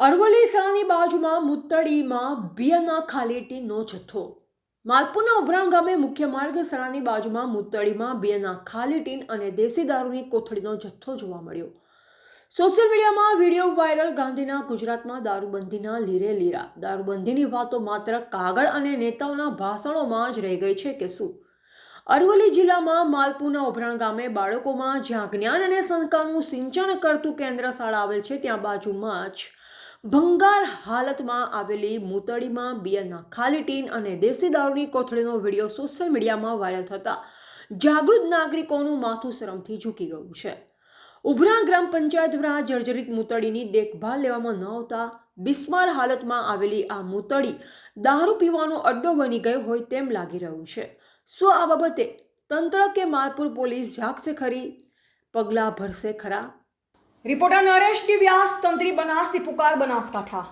અરવલ્લી શાળાની બાજુમાં મુતડીમાં બિયરના ખાલી ટીનનો જથ્થો. માલપુરના ઉભરાણ ગામે મુખ્ય માર્ગ શાળાની બાજુમાં મુતડીમાં બિયરના ખાલી ટીન અને દેશી દારૂની કોથળીનો જથ્થો જોવા મળ્યો. સોશિયલ મીડિયામાં વિડીયો વાયરલ. ગાંધીના ગુજરાતમાં દારૂબંધીના લીરે લીરા. દારૂબંધીની વાતો માત્ર કાગળ અને નેતાઓના ભાષણોમાં જ રહી ગઈ છે કે શું? અરવલ્લી જિલ્લામાં માલપુરના ઉભરાણ ગામે બાળકોમાં જ્યાં જ્ઞાન અને સંસ્કારનું સિંચન કરતું કેન્દ્ર શાળા આવેલ છે, ત્યાં બાજુમાં જ ભંગાર હાલતમાં આવેલી મુતડીમાં બિયરના ખાલી ટીન અને દેશી દારૂની કોથળીનો વિડીયો સોશિયલ મીડિયામાં વાયરલ થતા જાગૃત નાગરિકોનું માથું શરમથી ઝૂકી ગયું છે. ઉભરાણ ગ્રામ પંચાયત દ્વારા જર્જરિત મુતડીની દેખભાળ લેવામાં ન આવતા બિસ્માર હાલતમાં આવેલી આ મુતડી દારૂ પીવાનો અડ્ડો બની ગયો હોય તેમ લાગી રહ્યું છે. શું આ બાબતે તંત્ર કે માલપુર પોલીસ જાગશે ખરી? પગલાં ભરશે ખરા? રિપોર્ટર નરેશ ડી વ્યાસ, તંત્રી બનાસી પુકાર, બનાસકાંઠા.